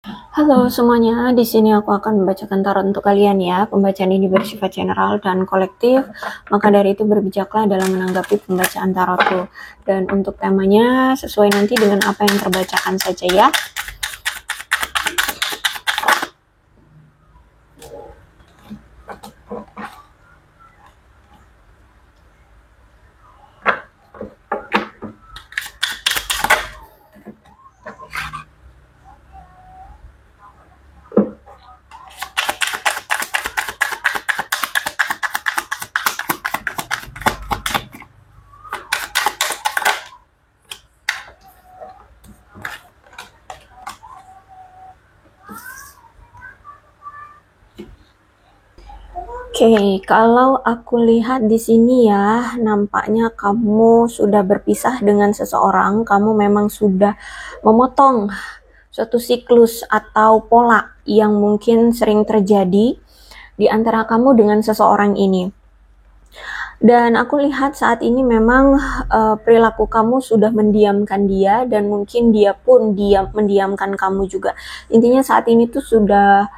Halo semuanya, di sini aku akan membacakan tarot untuk kalian ya. Pembacaan ini bersifat general dan kolektif, maka dari itu berbijaklah dalam menanggapi pembacaan tarotku. Dan untuk temanya sesuai nanti dengan apa yang terbacakan saja ya. Oke, kalau aku lihat di sini ya, nampaknya kamu sudah berpisah dengan seseorang, kamu memang sudah memotong suatu siklus atau pola yang mungkin sering terjadi di antara kamu dengan seseorang ini. Dan aku lihat saat ini memang perilaku kamu sudah mendiamkan dia dan mungkin dia pun mendiamkan kamu juga. Intinya saat ini tuh sudah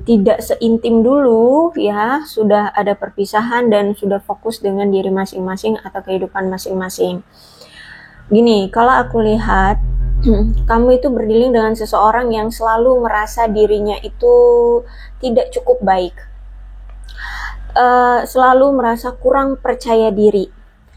tidak seintim dulu ya, sudah ada perpisahan dan sudah fokus dengan diri masing-masing atau kehidupan masing-masing. Gini, kalau aku lihat kamu itu berdealing dengan seseorang yang selalu merasa dirinya itu tidak cukup baik, selalu merasa kurang percaya diri,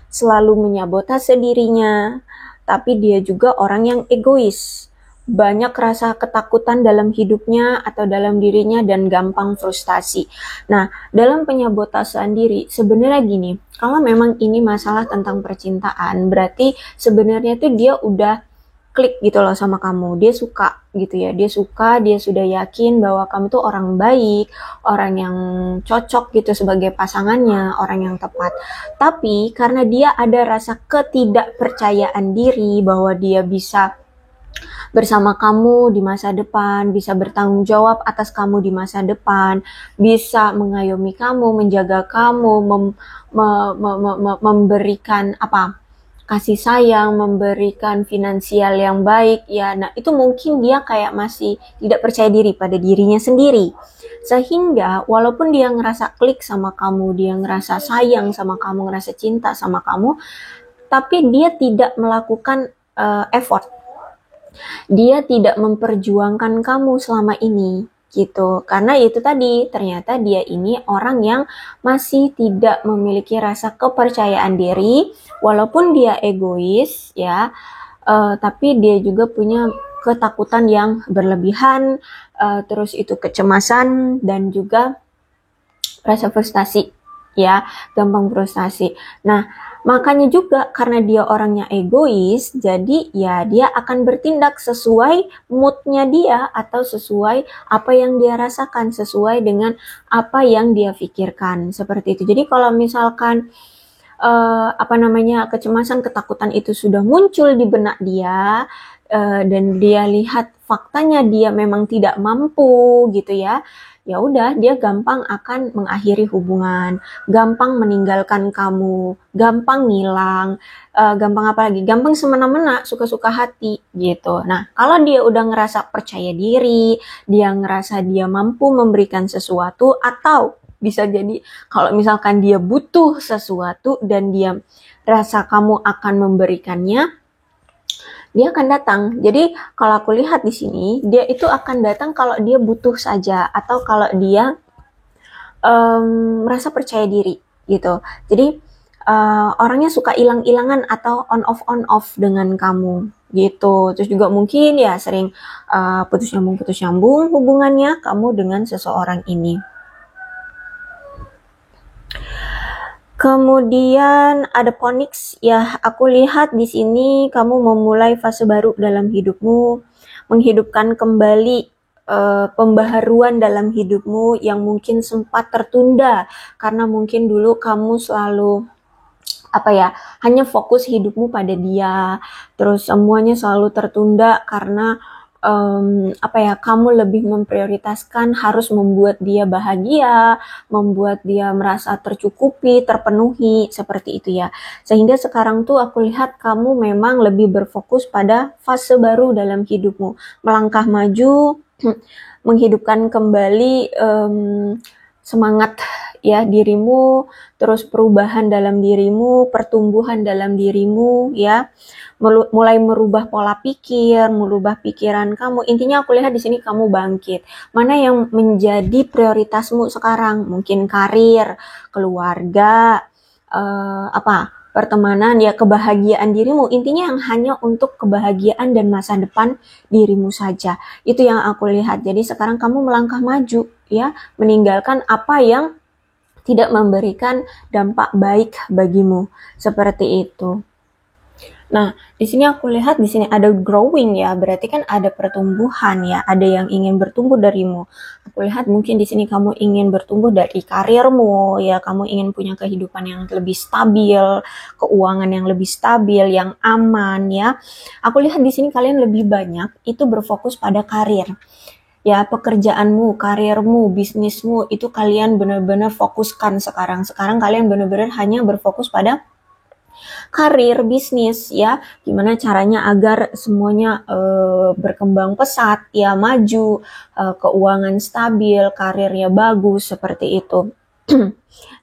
selalu menyabotase dirinya, tapi dia juga orang yang egois. Banyak rasa ketakutan dalam hidupnya atau dalam dirinya dan gampang frustasi. Nah, dalam penyabotasan diri, sebenarnya gini, kalau memang ini masalah tentang percintaan, berarti sebenarnya tuh dia udah klik gitu loh sama kamu. Dia suka gitu ya. Dia suka, dia sudah yakin bahwa kamu tuh orang baik, orang yang cocok gitu sebagai pasangannya, orang yang tepat. Tapi karena dia ada rasa ketidakpercayaan diri bahwa dia bisa bersama kamu di masa depan, bisa bertanggung jawab atas kamu di masa depan, bisa mengayomi kamu, menjaga kamu, memberikan apa? Kasih sayang, memberikan finansial yang baik ya. Nah, itu mungkin dia kayak masih tidak percaya diri pada dirinya sendiri. Sehingga walaupun dia ngerasa klik sama kamu, dia ngerasa sayang sama kamu, ngerasa cinta sama kamu, tapi dia tidak melakukan effort, dia tidak memperjuangkan kamu selama ini gitu. Karena itu tadi, ternyata dia ini orang yang masih tidak memiliki rasa kepercayaan diri, walaupun dia egois ya, tapi dia juga punya ketakutan yang berlebihan, terus itu kecemasan dan juga rasa frustasi ya, gampang frustasi. Nah, makanya juga karena dia orangnya egois, jadi ya dia akan bertindak sesuai moodnya dia atau sesuai apa yang dia rasakan, sesuai dengan apa yang dia pikirkan, seperti itu. Jadi kalau misalkan kecemasan, ketakutan itu sudah muncul di benak dia, dan dia lihat faktanya dia memang tidak mampu gitu ya, ya udah dia gampang akan mengakhiri hubungan, gampang meninggalkan kamu, gampang ngilang, gampang apa lagi, gampang semena-mena, suka-suka hati gitu. Nah, kalau dia udah ngerasa percaya diri, dia ngerasa dia mampu memberikan sesuatu, atau bisa jadi kalau misalkan dia butuh sesuatu dan dia rasa kamu akan memberikannya, dia akan datang. Jadi kalau aku lihat di sini, dia itu akan datang kalau dia butuh saja atau kalau dia merasa percaya diri gitu. Jadi orangnya suka hilang-hilangan atau on off dengan kamu gitu. Terus juga mungkin ya sering putus nyambung hubungannya kamu dengan seseorang ini. Kemudian ada Phoenix ya, aku lihat di sini kamu memulai fase baru dalam hidupmu, menghidupkan kembali pembaharuan dalam hidupmu yang mungkin sempat tertunda karena mungkin dulu kamu selalu hanya fokus hidupmu pada dia, terus semuanya selalu tertunda karena kamu lebih memprioritaskan harus membuat dia bahagia, membuat dia merasa tercukupi, terpenuhi, seperti itu ya. Sehingga sekarang tuh aku lihat kamu memang lebih berfokus pada fase baru dalam hidupmu, melangkah maju, menghidupkan kembali semangat ya dirimu, terus perubahan dalam dirimu, pertumbuhan dalam dirimu ya, mulai merubah pola pikir, merubah pikiran kamu. Intinya aku lihat di sini kamu bangkit. Mana yang menjadi prioritasmu sekarang? Mungkin karir, keluarga, pertemanan, ya kebahagiaan dirimu. Intinya yang hanya untuk kebahagiaan dan masa depan dirimu saja. Itu yang aku lihat. Jadi sekarang kamu melangkah maju ya, meninggalkan apa yang tidak memberikan dampak baik bagimu. Seperti itu. Nah, di sini aku lihat di sini ada growing ya, berarti kan ada pertumbuhan ya, ada yang ingin bertumbuh darimu. Aku lihat mungkin di sini kamu ingin bertumbuh dari karirmu ya, kamu ingin punya kehidupan yang lebih stabil, keuangan yang lebih stabil, yang aman ya. Aku lihat di sini kalian lebih banyak itu berfokus pada karir. Ya, pekerjaanmu, karirmu, bisnismu itu kalian benar-benar fokuskan sekarang. Sekarang kalian benar-benar hanya berfokus pada karir, bisnis ya, gimana caranya agar semuanya berkembang pesat ya, maju, keuangan stabil, karirnya bagus, seperti itu.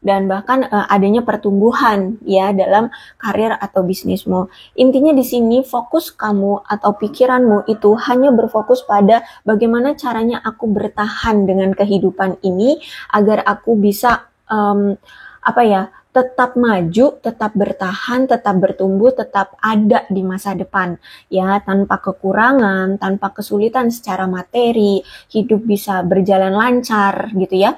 Dan bahkan adanya pertumbuhan ya dalam karir atau bisnismu. Intinya di sini fokus kamu atau pikiranmu itu hanya berfokus pada bagaimana caranya aku bertahan dengan kehidupan ini agar aku bisa tetap maju, tetap bertahan, tetap bertumbuh, tetap ada di masa depan ya, tanpa kekurangan, tanpa kesulitan secara materi, hidup bisa berjalan lancar gitu ya.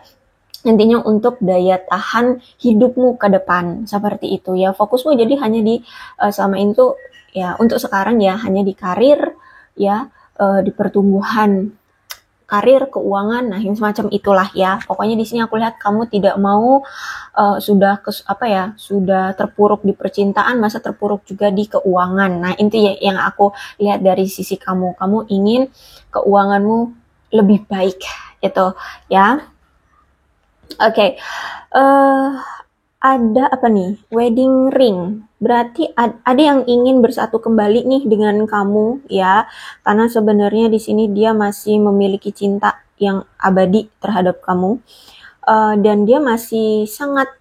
Intinya untuk daya tahan hidupmu ke depan, seperti itu ya. Fokusmu jadi hanya di selama itu ya, untuk sekarang ya hanya di karir ya, di pertumbuhan karir, keuangan, nah yang semacam itulah ya. Pokoknya di sini aku lihat kamu tidak mau sudah terpuruk di percintaan, masa terpuruk juga di keuangan. Nah, intinya yang aku lihat dari sisi kamu ingin keuanganmu lebih baik gitu ya. Oke. Ada apa nih? Wedding ring. Berarti ada yang ingin bersatu kembali nih dengan kamu ya. Karena sebenarnya di sini dia masih memiliki cinta yang abadi terhadap kamu. Dan dia masih sangat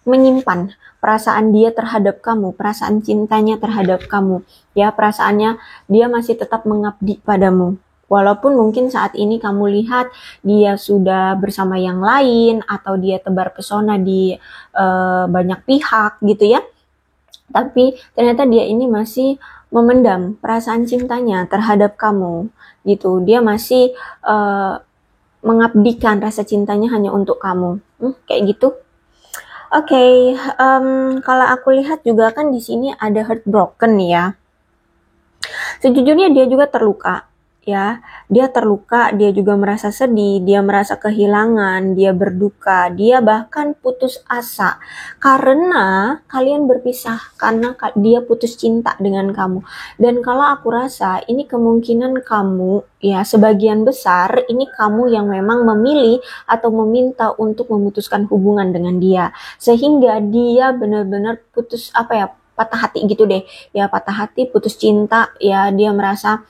menyimpan perasaan dia terhadap kamu, perasaan cintanya terhadap kamu. Ya, perasaannya dia masih tetap mengabdi padamu. Walaupun mungkin saat ini kamu lihat dia sudah bersama yang lain atau dia tebar pesona di banyak pihak gitu ya. Tapi ternyata dia ini masih memendam perasaan cintanya terhadap kamu gitu. Dia masih mengabdikan rasa cintanya hanya untuk kamu. Kayak gitu. Oke, kalau aku lihat juga kan di sini ada heartbroken ya. Sejujurnya dia juga terluka ya. Dia terluka, dia juga merasa sedih, dia merasa kehilangan, dia berduka, dia bahkan putus asa karena kalian berpisah, karena dia putus cinta dengan kamu. Dan kalau aku rasa ini kemungkinan kamu ya, sebagian besar ini kamu yang memang memilih atau meminta untuk memutuskan hubungan dengan dia, sehingga dia benar-benar putus patah hati gitu deh ya, patah hati, putus cinta ya. Dia merasa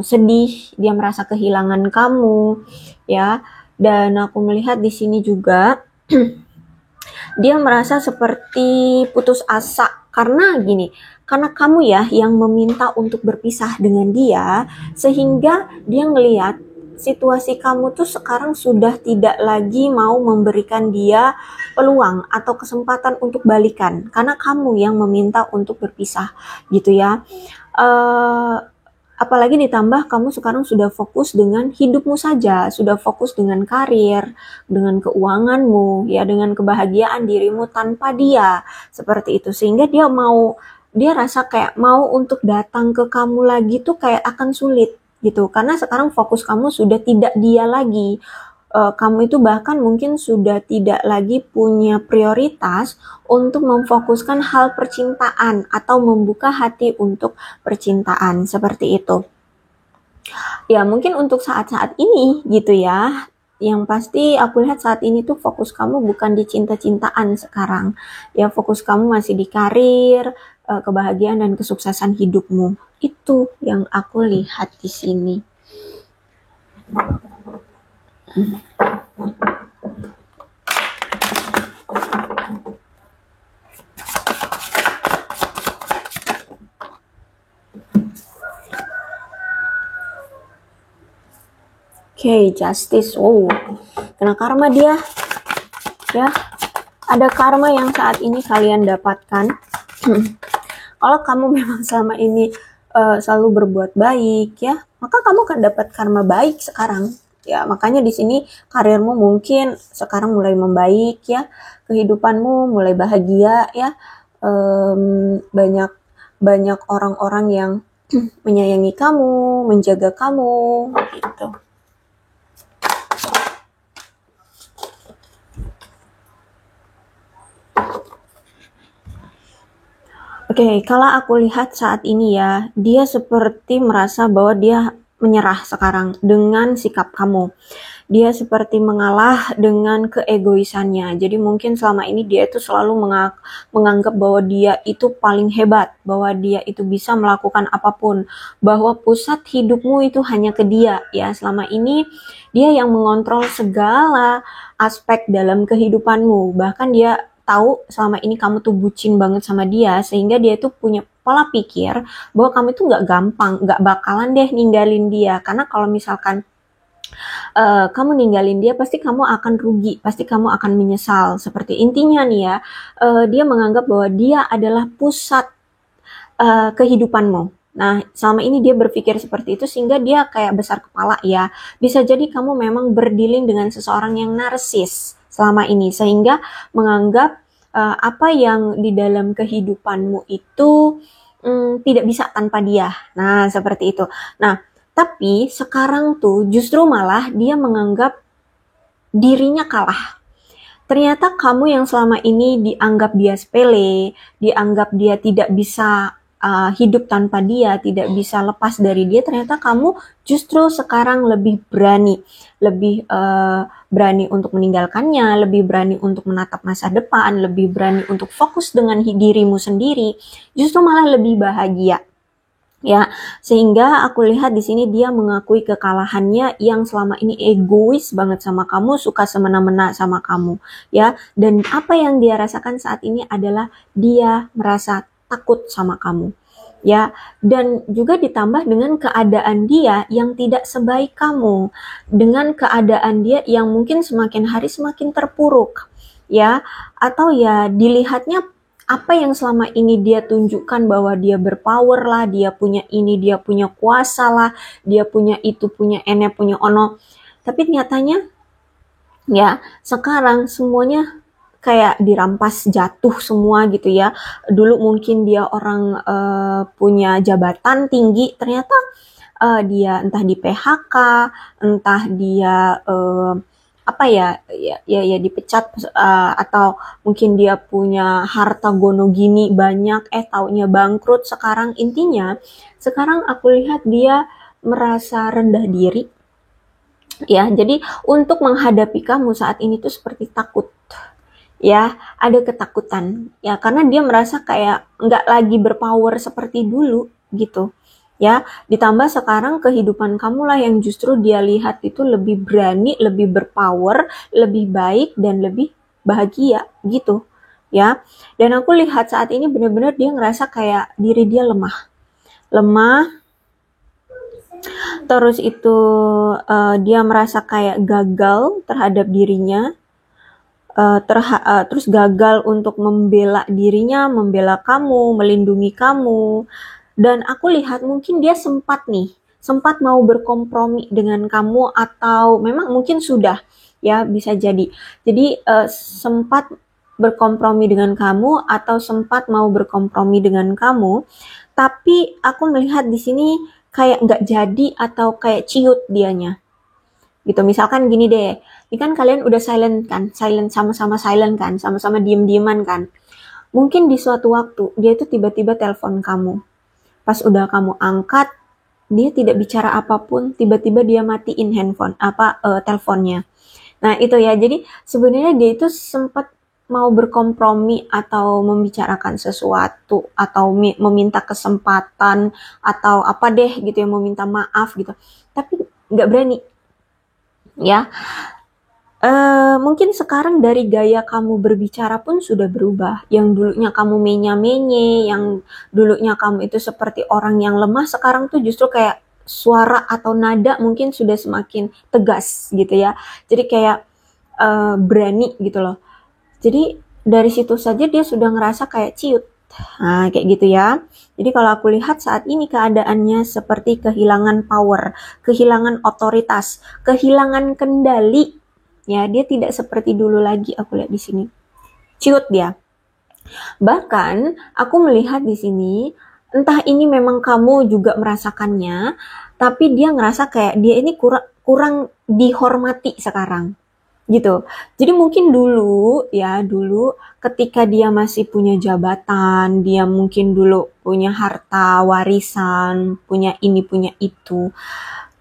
sedih, dia merasa kehilangan kamu ya. Dan aku melihat di sini juga dia merasa seperti putus asa karena kamu ya yang meminta untuk berpisah dengan dia, sehingga dia ngelihat situasi kamu tuh sekarang sudah tidak lagi mau memberikan dia peluang atau kesempatan untuk balikan karena kamu yang meminta untuk berpisah gitu ya. Apalagi ditambah kamu sekarang sudah fokus dengan hidupmu saja, sudah fokus dengan karir, dengan keuanganmu, ya, dengan kebahagiaan dirimu tanpa dia, seperti itu. Sehingga dia rasa kayak mau untuk datang ke kamu lagi tuh kayak akan sulit gitu, karena sekarang fokus kamu sudah tidak dia lagi. Kamu itu bahkan mungkin sudah tidak lagi punya prioritas untuk memfokuskan hal percintaan atau membuka hati untuk percintaan, seperti itu. Ya mungkin untuk saat-saat ini gitu ya. Yang pasti aku lihat saat ini tuh fokus kamu bukan di cinta-cintaan sekarang. Ya fokus kamu masih di karir, kebahagiaan dan kesuksesan hidupmu. Itu yang aku lihat di sini. Oke, justice. Oh, kena karma dia. Ya, ada karma yang saat ini kalian dapatkan. Kalau kamu memang selama ini selalu berbuat baik ya, maka kamu akan dapat karma baik sekarang. Ya, makanya di sini karirmu mungkin sekarang mulai membaik ya, kehidupanmu mulai bahagia ya. Banyak banyak orang-orang yang menyayangi kamu, menjaga kamu gitu. Oke, kalau aku lihat saat ini ya, dia seperti merasa bahwa dia menyerah sekarang dengan sikap kamu. Dia seperti mengalah dengan keegoisannya. Jadi mungkin selama ini dia itu selalu menganggap bahwa dia itu paling hebat, bahwa dia itu bisa melakukan apapun, bahwa pusat hidupmu itu hanya ke dia. Ya, selama ini dia yang mengontrol segala aspek dalam kehidupanmu. Bahkan dia tahu selama ini kamu tuh bucin banget sama dia, sehingga dia tuh punya pola pikir bahwa kamu itu nggak gampang, nggak bakalan deh ninggalin dia. Karena kalau misalkan kamu ninggalin dia, pasti kamu akan rugi, pasti kamu akan menyesal. Seperti intinya nih ya, dia menganggap bahwa dia adalah pusat kehidupanmu. Nah, selama ini dia berpikir seperti itu sehingga dia kayak besar kepala ya. Bisa jadi kamu memang berdealing dengan seseorang yang narsis selama ini sehingga menganggap apa yang di dalam kehidupanmu itu tidak bisa tanpa dia. Nah, seperti itu. Nah, tapi sekarang tuh justru malah dia menganggap dirinya kalah. Ternyata kamu yang selama ini dianggap dia sepele, dianggap dia tidak bisa hidup tanpa dia, tidak bisa lepas dari dia, ternyata kamu justru sekarang lebih berani, lebih berani untuk meninggalkannya, lebih berani untuk menatap masa depan, lebih berani untuk fokus dengan dirimu sendiri, justru malah lebih bahagia. Ya, sehingga aku lihat di sini dia mengakui kekalahannya yang selama ini egois banget sama kamu, suka semena-mena sama kamu, ya. Dan apa yang dia rasakan saat ini adalah dia merasa takut sama kamu, ya. Dan juga ditambah dengan keadaan dia yang tidak sebaik kamu, dengan keadaan dia yang mungkin semakin hari semakin terpuruk, ya. Atau ya dilihatnya apa yang selama ini dia tunjukkan bahwa dia berpower lah, dia punya ini, dia punya kuasa lah, dia punya itu, punya ene, punya ono. Tapi nyatanya ya sekarang semuanya kayak dirampas jatuh semua gitu ya. Dulu mungkin dia orang punya jabatan tinggi, ternyata dia entah di PHK, entah dia apa ya dipecat atau mungkin dia punya harta gono gini banyak taunya bangkrut sekarang. Intinya sekarang aku lihat dia merasa rendah diri ya. Jadi untuk menghadapi kamu saat ini tuh seperti takut ya, ada ketakutan ya, karena dia merasa kayak nggak lagi berpower seperti dulu gitu ya. Ditambah sekarang kehidupan kamu lah yang justru dia lihat itu lebih berani, lebih berpower, lebih baik dan lebih bahagia gitu ya. Dan aku lihat saat ini benar-benar dia ngerasa kayak diri dia lemah, terus itu dia merasa kayak gagal terhadap dirinya, terus gagal untuk membela dirinya, membela kamu, melindungi kamu. Dan aku lihat mungkin dia sempat mau berkompromi dengan kamu, atau memang mungkin sudah ya, bisa jadi. Jadi sempat berkompromi dengan kamu atau sempat mau berkompromi dengan kamu, tapi aku melihat di sini kayak nggak jadi atau kayak ciut dianya gitu. Misalkan gini deh, ini kan kalian udah silent kan, sama-sama silent kan, sama-sama diem-dieman kan. Mungkin di suatu waktu dia itu tiba-tiba telepon kamu. Pas udah kamu angkat, dia tidak bicara apapun, tiba-tiba dia matiin teleponnya. Nah itu ya, jadi sebenarnya dia itu sempat mau berkompromi atau membicarakan sesuatu atau meminta kesempatan atau apa deh gitu ya, meminta maaf gitu, tapi nggak berani ya. Mungkin sekarang dari gaya kamu berbicara pun sudah berubah. Yang dulunya kamu menya-menye, yang dulunya kamu itu seperti orang yang lemah, sekarang tuh justru kayak suara atau nada mungkin sudah semakin tegas gitu ya. Jadi kayak berani gitu loh. Jadi dari situ saja dia sudah ngerasa kayak ciut. Nah, kayak gitu ya. Jadi kalau aku lihat saat ini keadaannya seperti kehilangan power, kehilangan otoritas, kehilangan kendali. Ya, dia tidak seperti dulu lagi aku lihat di sini. Ciut dia. Bahkan aku melihat di sini, entah ini memang kamu juga merasakannya, tapi dia ngerasa kayak dia ini kurang dihormati sekarang gitu. Jadi mungkin dulu ketika dia masih punya jabatan, dia mungkin dulu punya harta warisan, punya ini punya itu.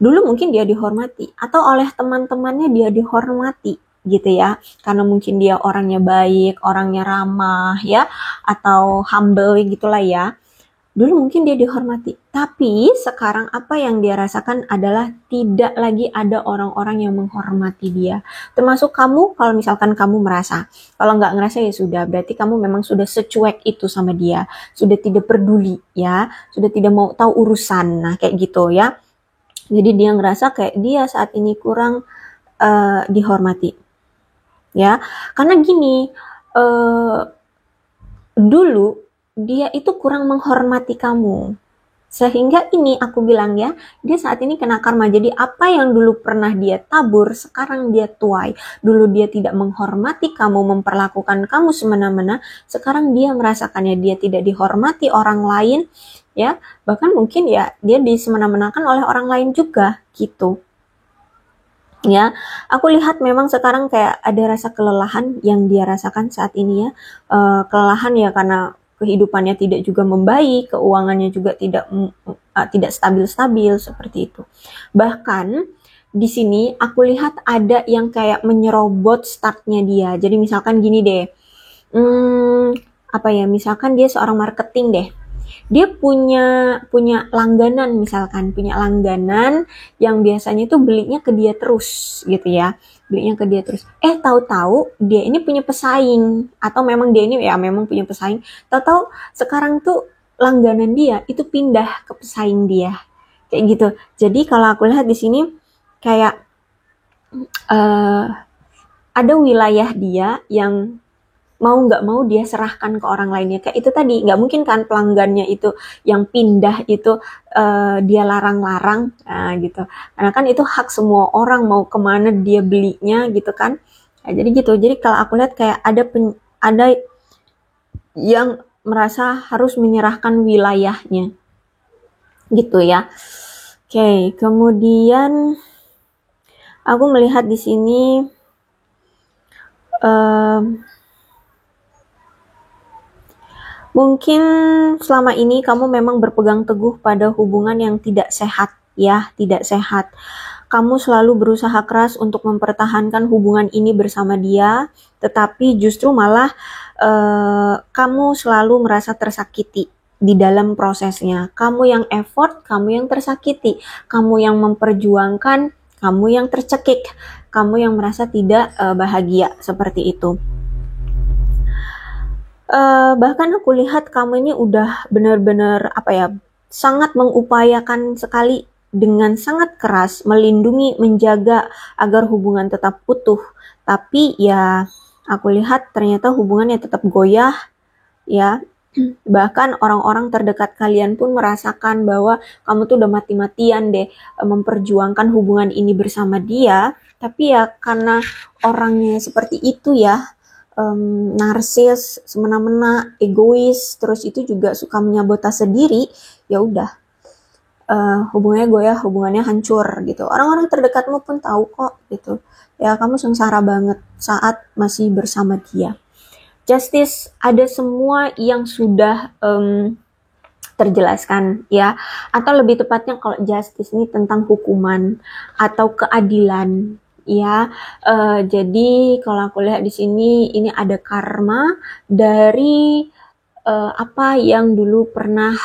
Dulu mungkin dia dihormati atau oleh teman-temannya dia dihormati gitu ya. Karena mungkin dia orangnya baik, orangnya ramah ya, atau humble gitulah ya. Dulu mungkin dia dihormati, tapi sekarang apa yang dia rasakan adalah tidak lagi ada orang-orang yang menghormati dia. Termasuk kamu, kalau misalkan kamu merasa. Kalau nggak ngerasa ya sudah, berarti kamu memang sudah secuek itu sama dia. Sudah tidak peduli ya, sudah tidak mau tahu urusan. Nah kayak gitu ya. Jadi dia ngerasa kayak dia saat ini kurang dihormati. Ya, karena gini, dulu dia itu kurang menghormati kamu. Sehingga ini aku bilang ya, dia saat ini kena karma. Jadi apa yang dulu pernah dia tabur, sekarang dia tuai. Dulu dia tidak menghormati kamu, memperlakukan kamu semena-mena. Sekarang dia merasakannya, dia tidak dihormati orang lain. Ya, bahkan mungkin ya dia disemena-menakan oleh orang lain juga gitu. Ya, aku lihat memang sekarang kayak ada rasa kelelahan yang dia rasakan saat ini ya. Kelelahan ya karena kehidupannya tidak juga membaik, keuangannya juga tidak stabil-stabil seperti itu. Bahkan di sini aku lihat ada yang kayak menyerobot startnya dia. Jadi misalkan gini deh, apa ya? Misalkan dia seorang marketing deh. Dia punya langganan misalkan, punya langganan yang biasanya itu belinya ke dia terus gitu ya. Belinya ke dia terus. Tahu-tahu dia ini punya pesaing atau memang dia ini ya memang punya pesaing. Tahu-tahu sekarang tuh langganan dia itu pindah ke pesaing dia. Kayak gitu. Jadi kalau aku lihat di sini kayak ada wilayah dia yang mau nggak mau dia serahkan ke orang lainnya. Kayak itu tadi, nggak mungkin kan pelanggannya itu yang pindah itu dia larang-larang gitu. Karena kan itu hak semua orang mau kemana dia belinya gitu kan. Nah, jadi gitu. Jadi kalau aku lihat kayak ada yang merasa harus menyerahkan wilayahnya gitu ya. Oke, kemudian aku melihat di sini mungkin selama ini kamu memang berpegang teguh pada hubungan yang tidak sehat ya, tidak sehat. Kamu selalu berusaha keras untuk mempertahankan hubungan ini bersama dia, tetapi justru malah kamu selalu merasa tersakiti di dalam prosesnya. Kamu yang effort, kamu yang tersakiti. Kamu yang memperjuangkan, kamu yang tercekik. Kamu yang merasa tidak bahagia seperti itu. Bahkan aku lihat kamu ini udah benar-benar sangat mengupayakan sekali dengan sangat keras melindungi, menjaga agar hubungan tetap utuh. Tapi ya aku lihat ternyata hubungannya tetap goyah ya. Bahkan orang-orang terdekat kalian pun merasakan bahwa kamu tuh udah mati-matian deh memperjuangkan hubungan ini bersama dia. Tapi ya karena orangnya seperti itu ya, narsis, semena-mena, egois, terus itu juga suka menyabotase sendiri, ya udah hubungannya goyah, hubungannya hancur gitu. Orang-orang terdekatmu pun tahu kok gitu. Ya kamu sengsara banget saat masih bersama dia. Justice, ada semua yang sudah terjelaskan ya, atau lebih tepatnya kalau justice ini tentang hukuman atau keadilan ya. Jadi kalau aku lihat di sini ini ada karma dari apa yang dulu pernah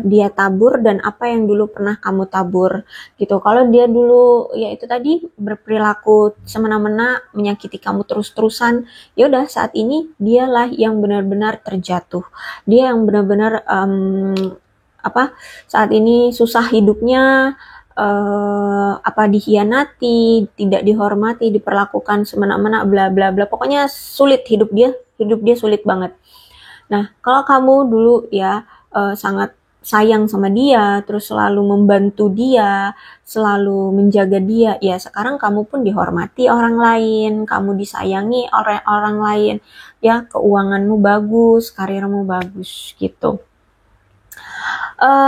dia tabur dan apa yang dulu pernah kamu tabur gitu. Kalau dia dulu ya itu tadi berperilaku semena-mena, menyakiti kamu terus-terusan, ya udah saat ini dialah yang benar-benar terjatuh. Dia yang benar-benar apa saat ini susah hidupnya, apa dikhianati, tidak dihormati, diperlakukan semena-mena, bla bla bla. Pokoknya sulit hidup dia sulit banget. Nah, kalau kamu dulu ya sangat sayang sama dia, terus selalu membantu dia, selalu menjaga dia, ya sekarang kamu pun dihormati orang lain, kamu disayangi oleh orang lain, ya keuanganmu bagus, karirmu bagus gitu.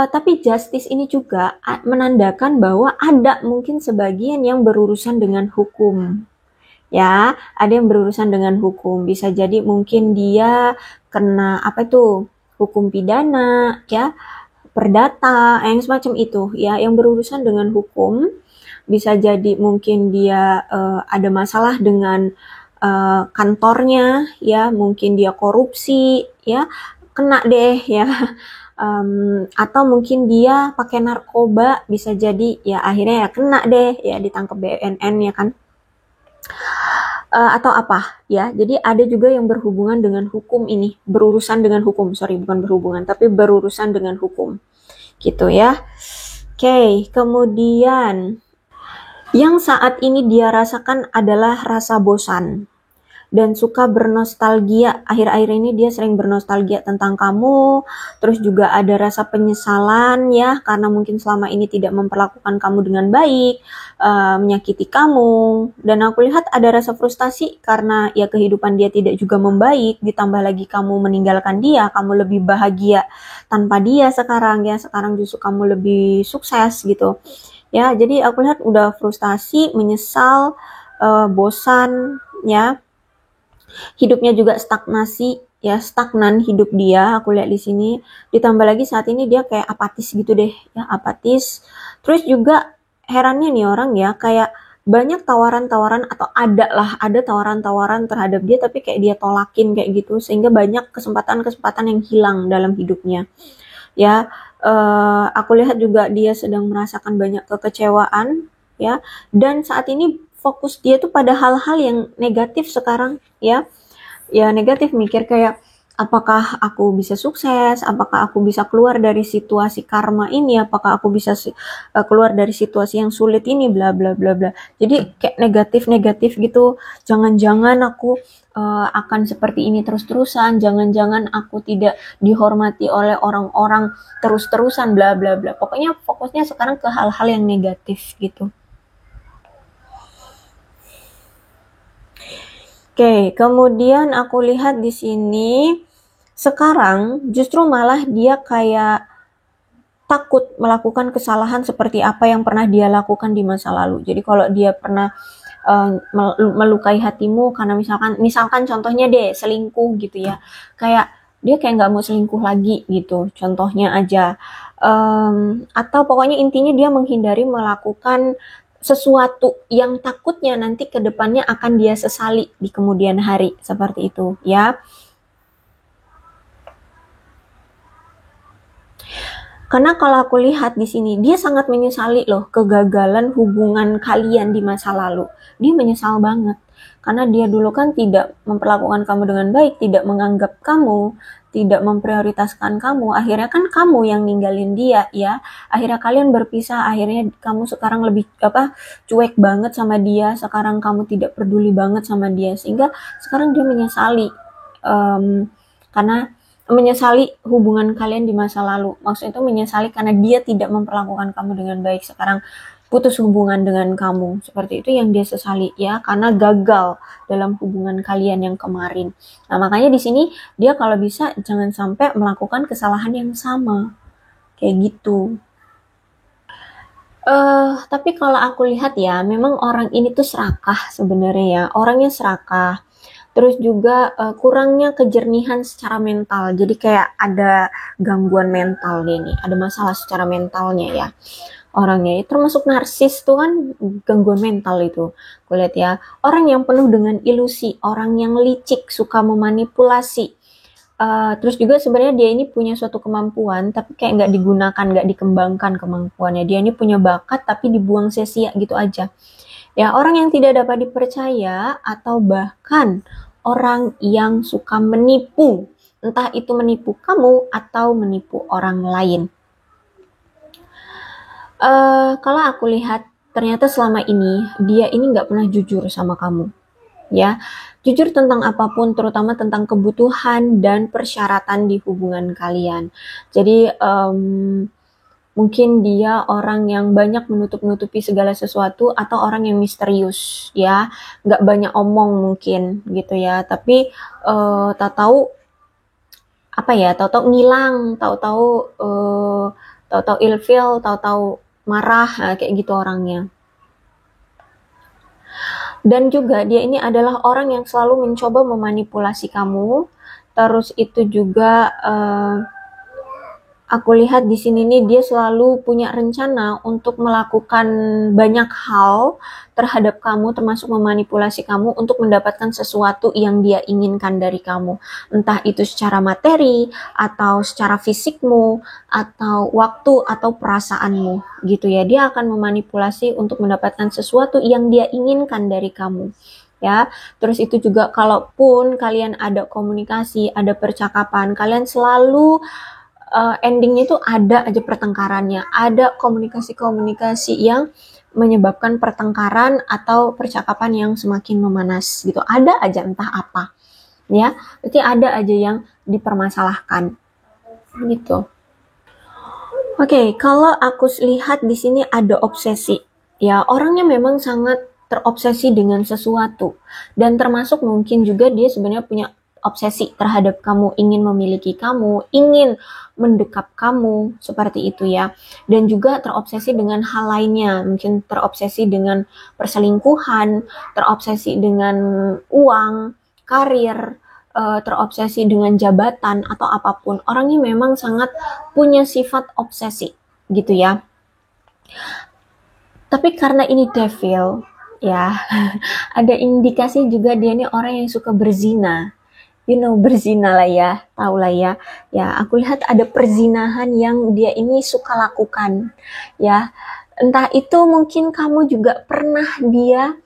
Tapi justice ini juga menandakan bahwa ada mungkin sebagian yang berurusan dengan hukum. Ya, ada yang berurusan dengan hukum. Bisa jadi mungkin dia kena apa itu? Hukum pidana, ya, perdata, yang semacam itu, ya, yang berurusan dengan hukum. Bisa jadi mungkin dia ada masalah dengan kantornya, ya, mungkin dia korupsi, ya, kena deh, ya. Atau mungkin dia pakai narkoba, bisa jadi ya akhirnya ya kena deh, ya ditangkap BNN ya kan. Atau apa ya, jadi ada juga yang berhubungan dengan hukum ini, berurusan dengan hukum, sorry bukan berhubungan tapi berurusan dengan hukum gitu ya. Oke, kemudian yang saat ini dia rasakan adalah rasa bosan dan suka bernostalgia. Akhir-akhir ini dia sering bernostalgia tentang kamu, terus juga ada rasa penyesalan ya, karena mungkin selama ini tidak memperlakukan kamu dengan baik, menyakiti kamu, dan aku lihat ada rasa frustasi karena ya kehidupan dia tidak juga membaik, ditambah lagi kamu meninggalkan dia, kamu lebih bahagia tanpa dia sekarang ya, sekarang justru kamu lebih sukses gitu. Ya, jadi aku lihat udah frustasi, menyesal, bosan ya. Hidupnya juga stagnasi ya, stagnan hidup dia aku lihat di sini. Ditambah lagi saat ini dia kayak apatis gitu deh ya, apatis. Terus juga herannya nih orang ya, kayak banyak tawaran-tawaran atau ada tawaran-tawaran terhadap dia tapi kayak dia tolakin kayak gitu, sehingga banyak kesempatan-kesempatan yang hilang dalam hidupnya ya. Aku lihat juga dia sedang merasakan banyak kekecewaan ya, dan saat ini fokus dia tuh pada hal-hal yang negatif sekarang ya. Ya negatif, mikir kayak apakah aku bisa sukses, apakah aku bisa keluar dari situasi karma ini, apakah aku bisa keluar dari situasi yang sulit ini, bla bla bla bla. Jadi kayak negatif gitu, jangan-jangan aku akan seperti ini terus-terusan, jangan-jangan aku tidak dihormati oleh orang-orang terus-terusan, bla bla bla. Pokoknya fokusnya sekarang ke hal-hal yang negatif gitu. Oke, kemudian aku lihat di sini sekarang justru malah dia kayak takut melakukan kesalahan seperti apa yang pernah dia lakukan di masa lalu. Jadi kalau dia pernah melukai hatimu karena misalkan contohnya deh selingkuh gitu ya, kayak dia kayak nggak mau selingkuh lagi gitu, contohnya aja. Atau pokoknya intinya dia menghindari melakukan sesuatu yang takutnya nanti ke depannya akan dia sesali di kemudian hari, seperti itu ya. Karena kalau aku lihat di sini, dia sangat menyesali loh kegagalan hubungan kalian di masa lalu. Dia menyesal banget. Karena dia dulu kan tidak memperlakukan kamu dengan baik, tidak menganggap kamu, tidak memprioritaskan kamu. Akhirnya kan kamu yang ninggalin dia ya. Akhirnya kalian berpisah, akhirnya kamu sekarang lebih cuek banget sama dia, sekarang kamu tidak peduli banget sama dia. Sehingga sekarang dia menyesali. Karena menyesali hubungan kalian di masa lalu. Maksudnya itu menyesali karena dia tidak memperlakukan kamu dengan baik. Sekarang putus hubungan dengan kamu. Seperti itu yang dia sesali ya, karena gagal dalam hubungan kalian yang kemarin. Nah, makanya di sini dia kalau bisa jangan sampai melakukan kesalahan yang sama. Kayak gitu. Tapi kalau aku lihat ya, memang orang ini tuh serakah sebenarnya ya. Orangnya serakah. Terus juga kurangnya kejernihan secara mental. Jadi kayak ada gangguan mental nih, ada masalah secara mentalnya ya orangnya. Termasuk narsis tuh kan gangguan mental itu. Kulihat ya, orang yang penuh dengan ilusi, orang yang licik, suka memanipulasi. Terus juga sebenarnya dia ini punya suatu kemampuan, tapi kayak nggak digunakan, nggak dikembangkan kemampuannya. Dia ini punya bakat, tapi dibuang sia-sia gitu aja. Ya, orang yang tidak dapat dipercaya atau bahkan orang yang suka menipu. Entah itu menipu kamu atau menipu orang lain. Kalau aku lihat ternyata selama ini dia ini nggak pernah jujur sama kamu, ya. Jujur tentang apapun, terutama tentang kebutuhan dan persyaratan di hubungan kalian. Jadi mungkin dia orang yang banyak menutup-nutupi segala sesuatu atau orang yang misterius, ya. Nggak banyak omong mungkin gitu ya. Tapi tak tahu apa ya, tahu-tahu ngilang, tahu-tahu ilfil, tahu-tahu marah, kayak gitu orangnya. Dan juga dia ini adalah orang yang selalu mencoba memanipulasi kamu. Terus itu juga aku lihat di sini nih dia selalu punya rencana untuk melakukan banyak hal terhadap kamu, termasuk memanipulasi kamu untuk mendapatkan sesuatu yang dia inginkan dari kamu. Entah itu secara materi, atau secara fisikmu, atau waktu, atau perasaanmu gitu ya. Dia akan memanipulasi untuk mendapatkan sesuatu yang dia inginkan dari kamu. Ya, terus itu juga kalaupun kalian ada komunikasi, ada percakapan, kalian selalu endingnya itu ada aja pertengkarannya, ada komunikasi-komunikasi yang menyebabkan pertengkaran atau percakapan yang semakin memanas gitu. Ada aja entah apa, ya. Berarti ada aja yang dipermasalahkan gitu. Oke, kalau aku lihat di sini ada obsesi. Ya, orangnya memang sangat terobsesi dengan sesuatu. Dan termasuk mungkin juga dia sebenarnya punya obsesi terhadap kamu, ingin memiliki kamu, ingin mendekap kamu, seperti itu ya. Dan juga terobsesi dengan hal lainnya, mungkin terobsesi dengan perselingkuhan, terobsesi dengan uang, karir, terobsesi dengan jabatan atau apapun. Orangnya memang sangat punya sifat obsesi gitu ya. Tapi karena ini devil ya, ada indikasi juga dia ini orang yang suka berzina. Berzina lah ya, tahu lah ya. Ya, aku lihat ada perzinahan yang dia ini suka lakukan. Ya, entah itu mungkin kamu juga pernah dia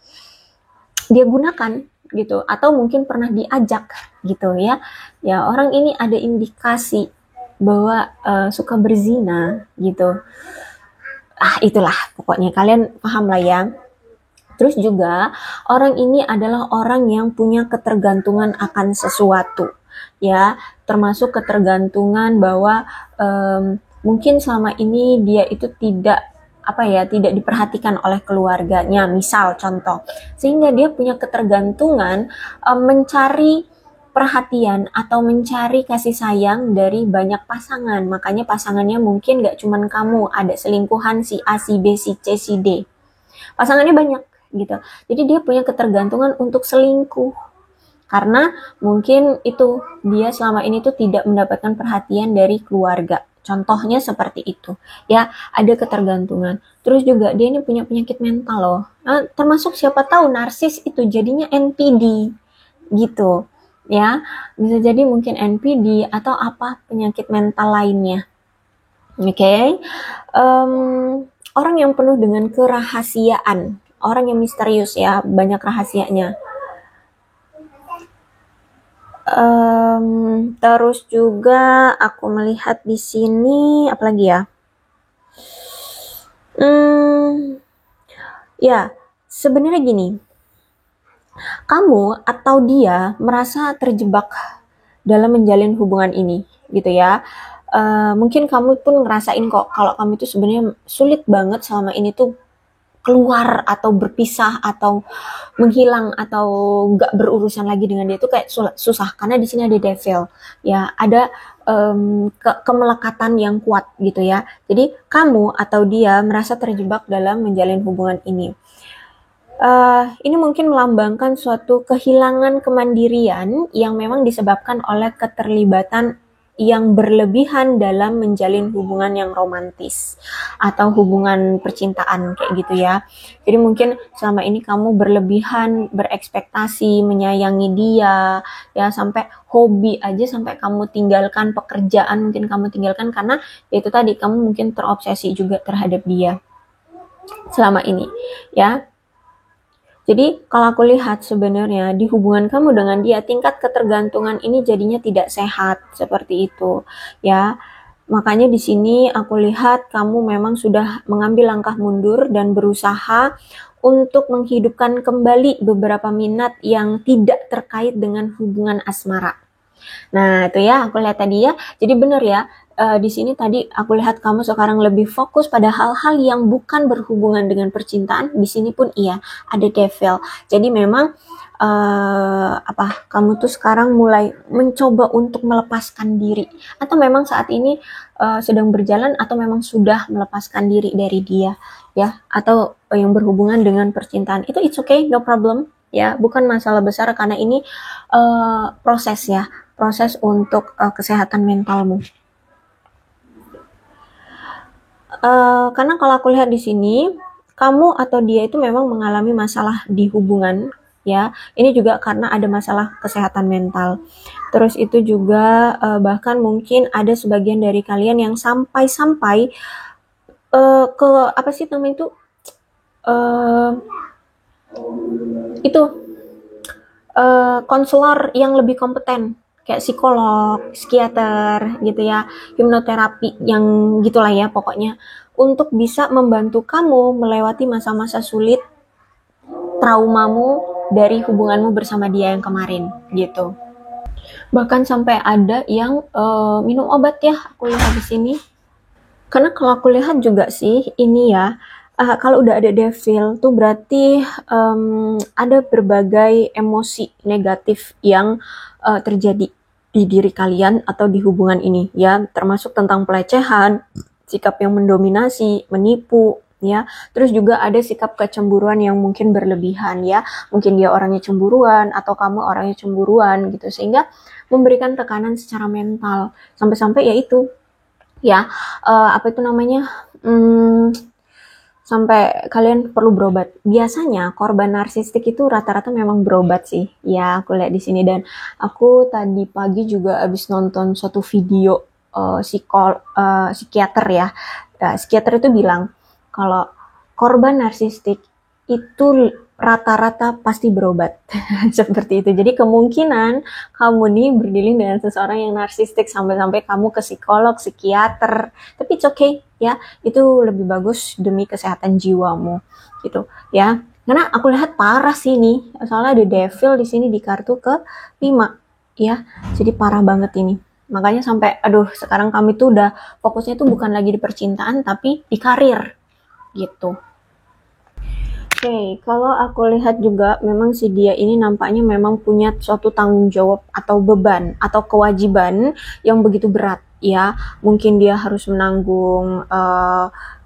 gunakan gitu, atau mungkin pernah diajak gitu ya. Ya, orang ini ada indikasi bahwa suka berzina gitu. Itulah pokoknya kalian paham lah ya. Terus juga orang ini adalah orang yang punya ketergantungan akan sesuatu, ya, termasuk ketergantungan bahwa mungkin selama ini dia itu tidak diperhatikan oleh keluarganya, misal contoh, sehingga dia punya ketergantungan mencari perhatian atau mencari kasih sayang dari banyak pasangan. Makanya pasangannya mungkin gak cuman kamu, ada selingkuhan si A, si B, si C, si D. Pasangannya banyak gitu. Jadi dia punya ketergantungan untuk selingkuh. Karena mungkin itu dia selama ini tuh tidak mendapatkan perhatian dari keluarga. Contohnya seperti itu. Ya, ada ketergantungan. Terus juga dia ini punya penyakit mental loh. Nah, termasuk siapa tahu narsis itu jadinya NPD gitu. Ya, bisa jadi mungkin NPD atau apa penyakit mental lainnya. Oke. Orang yang penuh dengan kerahasiaan, orang yang misterius ya, banyak rahasianya. Terus juga aku melihat di sini apa lagi ya? Ya, sebenarnya gini. Kamu atau dia merasa terjebak dalam menjalin hubungan ini, gitu ya. Mungkin kamu pun ngerasain kok kalau kamu itu sebenarnya sulit banget selama ini tuh keluar atau berpisah atau menghilang atau nggak berurusan lagi dengan dia itu kayak susah karena di sini ada devil ya, ada kemelekatan yang kuat gitu ya. Jadi kamu atau dia merasa terjebak dalam menjalin hubungan ini. Ini mungkin melambangkan suatu kehilangan kemandirian yang memang disebabkan oleh keterlibatan yang berlebihan dalam menjalin hubungan yang romantis atau hubungan percintaan kayak gitu ya. Jadi mungkin selama ini kamu berlebihan berekspektasi menyayangi dia ya, sampai hobi aja sampai kamu tinggalkan, pekerjaan mungkin kamu tinggalkan karena itu tadi kamu mungkin terobsesi juga terhadap dia selama ini ya. Jadi kalau aku lihat sebenarnya di hubungan kamu dengan dia, tingkat ketergantungan ini jadinya tidak sehat seperti itu ya. Makanya di sini aku lihat kamu memang sudah mengambil langkah mundur dan berusaha untuk menghidupkan kembali beberapa minat yang tidak terkait dengan hubungan asmara. Nah, itu ya aku lihat tadi ya. Jadi benar ya, di sini tadi aku lihat kamu sekarang lebih fokus pada hal-hal yang bukan berhubungan dengan percintaan. Di sini pun iya, ada devil. Jadi memang kamu tuh sekarang mulai mencoba untuk melepaskan diri, atau memang saat ini sedang berjalan, atau memang sudah melepaskan diri dari dia ya, atau yang berhubungan dengan percintaan. Itu it's okay, no problem ya, bukan masalah besar karena ini proses ya, proses untuk kesehatan mentalmu. Karena kalau aku lihat di sini, kamu atau dia itu memang mengalami masalah di hubungan, ya. Ini juga karena ada masalah kesehatan mental. Terus itu juga bahkan mungkin ada sebagian dari kalian yang sampai-sampai ke apa sih namanya itu? Itu konselor yang lebih kompeten, kayak psikolog, psikiater gitu ya, hipnoterapi yang gitulah ya pokoknya, untuk bisa membantu kamu melewati masa-masa sulit traumamu dari hubunganmu bersama dia yang kemarin gitu. Bahkan sampai ada yang minum obat ya, aku lihat di sini. Karena kalau aku lihat juga sih ini ya, kalau udah ada devil tuh berarti ada berbagai emosi negatif yang terjadi di diri kalian atau di hubungan ini ya, termasuk tentang pelecehan, sikap yang mendominasi, menipu ya. Terus juga ada sikap kecemburuan yang mungkin berlebihan ya. Mungkin dia orangnya cemburuan atau kamu orangnya cemburuan gitu, sehingga memberikan tekanan secara mental sampai-sampai yaitu ya apa itu namanya sampai kalian perlu berobat. Biasanya korban narsistik itu rata-rata memang berobat sih ya, aku lihat di sini. Dan aku tadi pagi juga habis nonton suatu video psikiater ya. Psikiater itu bilang kalau korban narsistik itu rata-rata pasti berobat. Seperti itu. Jadi kemungkinan kamu nih berdilin dengan seseorang yang narsistik sampai-sampai kamu ke psikolog, psikiater. Tapi it's okay ya. Itu lebih bagus demi kesehatan jiwamu gitu ya. Karena aku lihat parah sih nih. Soalnya ada devil di sini di kartu ke-5 ya. Jadi parah banget ini. Makanya sampai aduh, sekarang kami tuh udah fokusnya tuh bukan lagi di percintaan tapi di karir gitu. Oke, kalau aku lihat juga memang si dia ini nampaknya memang punya suatu tanggung jawab atau beban atau kewajiban yang begitu berat ya. Mungkin dia harus menanggung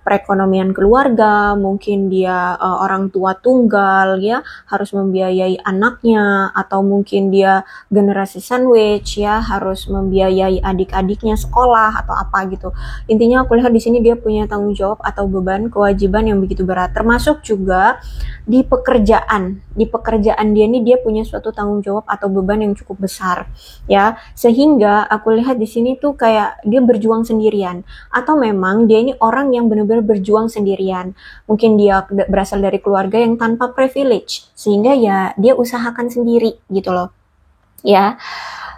perekonomian keluarga, mungkin dia orang tua tunggal ya, harus membiayai anaknya, atau mungkin dia generasi sandwich ya, harus membiayai adik-adiknya sekolah atau apa gitu. Intinya aku lihat di sini dia punya tanggung jawab atau beban kewajiban yang begitu berat, termasuk juga di pekerjaan. Di pekerjaan dia ini dia punya suatu tanggung jawab atau beban yang cukup besar ya, sehingga aku lihat di sini tuh kayak dia berjuang sendirian, atau memang dia ini orang yang benar-benar berjuang sendirian. Mungkin dia berasal dari keluarga yang tanpa privilege, sehingga ya dia usahakan sendiri gitu loh ya.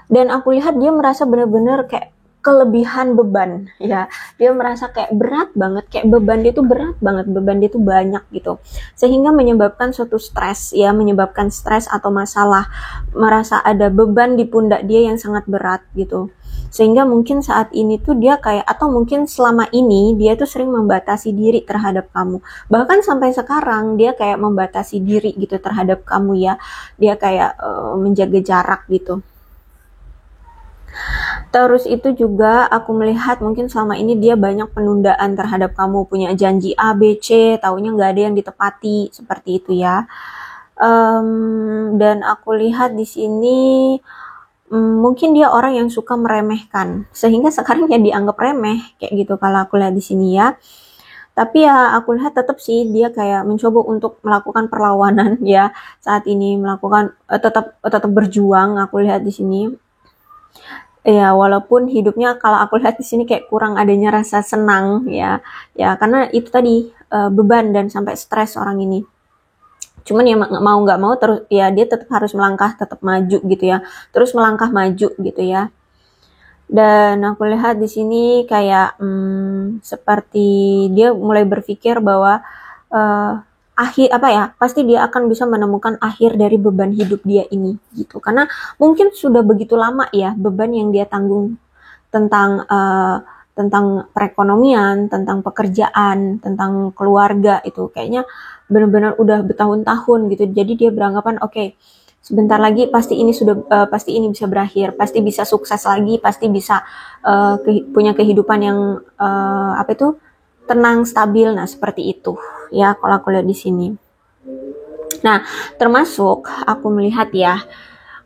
Dan aku lihat dia merasa benar-benar kayak kelebihan beban ya, dia merasa kayak berat banget, kayak beban dia tuh berat banget, beban dia tuh banyak gitu, sehingga menyebabkan suatu stres ya, menyebabkan stres atau masalah, merasa ada beban di pundak dia yang sangat berat gitu, sehingga mungkin saat ini tuh dia kayak, atau mungkin selama ini dia tuh sering membatasi diri terhadap kamu, bahkan sampai sekarang dia kayak membatasi diri gitu terhadap kamu ya, dia kayak menjaga jarak gitu. Terus itu juga aku melihat mungkin selama ini dia banyak penundaan terhadap kamu, punya janji A, B, C, taunya nggak ada yang ditepati, seperti itu ya. Dan aku lihat di sini mungkin dia orang yang suka meremehkan, sehingga sekarang ya dianggap remeh kayak gitu kalau aku lihat di sini ya. Tapi ya aku lihat tetap sih dia kayak mencoba untuk melakukan perlawanan ya saat ini, melakukan tetap berjuang aku lihat di sini. Ya, walaupun hidupnya kalau aku lihat di sini kayak kurang adanya rasa senang ya. Ya, karena itu tadi beban dan sampai stres orang ini. Cuman ya mau nggak mau terus ya dia tetap harus melangkah, tetap maju gitu ya. Terus melangkah maju gitu ya. Dan aku lihat di sini kayak seperti dia mulai berpikir bahwa akhir apa ya, pasti dia akan bisa menemukan akhir dari beban hidup dia ini gitu. Karena mungkin sudah begitu lama ya beban yang dia tanggung tentang perekonomian, tentang pekerjaan, tentang keluarga itu kayaknya benar-benar udah bertahun-tahun gitu. Jadi dia beranggapan oke, sebentar lagi pasti ini bisa berakhir, pasti bisa sukses lagi, pasti bisa punya kehidupan yang apa itu tenang, stabil. Nah, seperti itu ya kalau aku lihat di sini. Nah, termasuk aku melihat ya,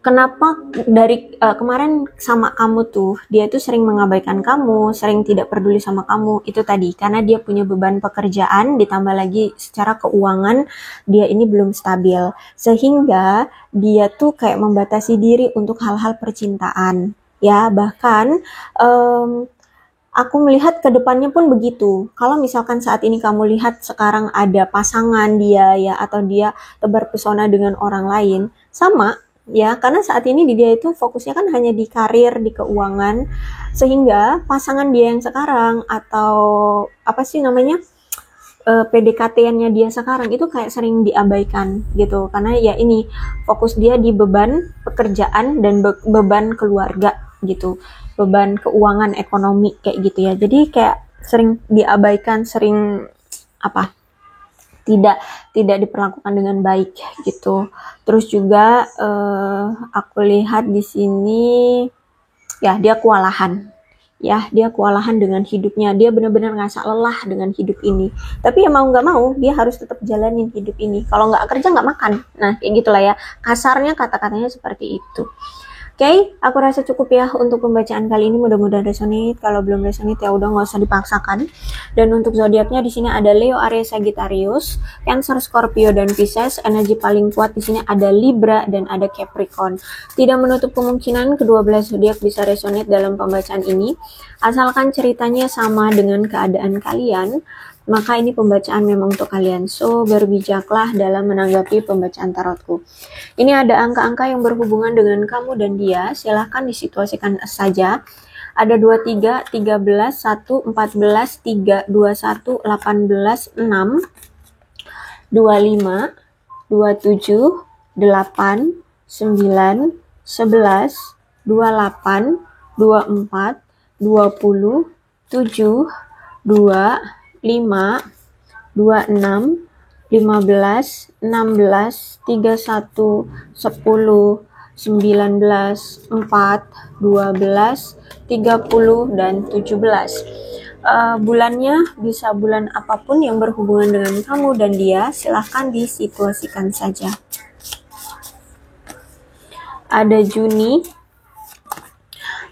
kenapa dari kemarin sama kamu tuh, dia tuh sering mengabaikan kamu, sering tidak peduli sama kamu, itu tadi, karena dia punya beban pekerjaan, ditambah lagi secara keuangan, dia ini belum stabil. Sehingga dia tuh kayak membatasi diri untuk hal-hal percintaan. Ya, bahkan aku melihat ke depannya pun begitu. Kalau misalkan saat ini kamu lihat sekarang ada pasangan dia ya, atau dia tebar pesona dengan orang lain, sama ya, karena saat ini dia itu fokusnya kan hanya di karir, di keuangan, sehingga pasangan dia yang sekarang atau apa sih namanya PDKT-nya dia sekarang itu kayak sering diabaikan gitu, karena ya ini fokus dia di beban pekerjaan dan beban keluarga gitu, beban keuangan ekonomi kayak gitu ya. Jadi kayak sering diabaikan, sering apa tidak tidak diperlakukan dengan baik gitu. Terus juga aku lihat di sini ya dia kewalahan. Ya, dia kewalahan dengan hidupnya. Dia benar-benar ngerasa lelah dengan hidup ini. Tapi ya mau nggak mau, dia harus tetap jalanin hidup ini. Kalau nggak kerja nggak makan. Nah, kayak gitulah ya. Kasarnya kata-katanya seperti itu. Oke, aku rasa cukup ya untuk pembacaan kali ini. Mudah-mudahan resonate. Kalau belum resonate ya udah nggak usah dipaksakan. Dan untuk zodiaknya di sini ada Leo, Aries, Sagittarius, Cancer, Scorpio, dan Pisces. Energi paling kuat di sini ada Libra dan ada Capricorn. Tidak menutup kemungkinan kedua belas zodiak bisa resonate dalam pembacaan ini. Asalkan ceritanya sama dengan keadaan kalian, maka ini pembacaan memang untuk kalian. So, berbijaklah dalam menanggapi pembacaan tarotku. Ini ada angka-angka yang berhubungan dengan kamu dan dia. Silahkan disituasikan saja. Ada 23, 13, 1, 14, 3, 21, 18, 6, 25, 27, 8, 9, 11, 28, 24, 20, 7, 2, 5, 26, 15, 16, 31, 10, 19, 4, 12, 30, dan 17. Bulannya bisa bulan apapun yang berhubungan dengan kamu dan dia, silahkan disituasikan saja. Ada Juni,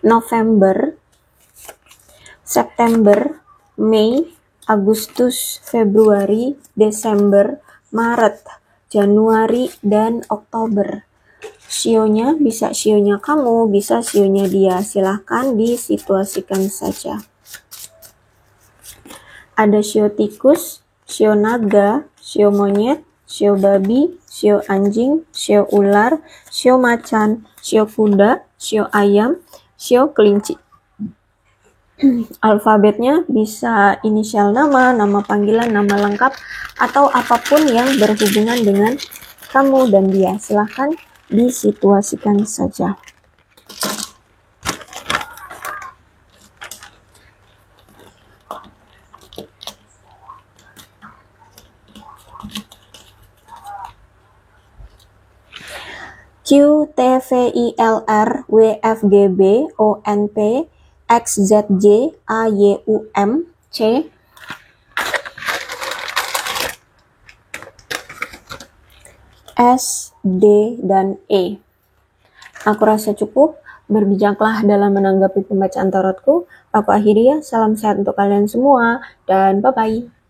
November, September, Mei, Agustus, Februari, Desember, Maret, Januari, dan Oktober. Sionya bisa sionya kamu, bisa sionya dia. Silahkan disituasikan saja. Ada sio tikus, sio naga, sio monyet, sio babi, sio anjing, sio ular, sio macan, sio kuda, sio ayam, sio kelinci. Alfabetnya bisa inisial nama, nama panggilan, nama lengkap, atau apapun yang berhubungan dengan kamu dan dia. Silahkan disituasikan saja. Q, T, V, I, L, R, W, F, G, B, O, N, P, X, Z, J, A, Y, U, M, C, S, D, dan E. Aku rasa cukup. Berbijaklah dalam menanggapi pembacaan tarotku. Aku akhiri ya. Salam sehat untuk kalian semua. Dan bye-bye.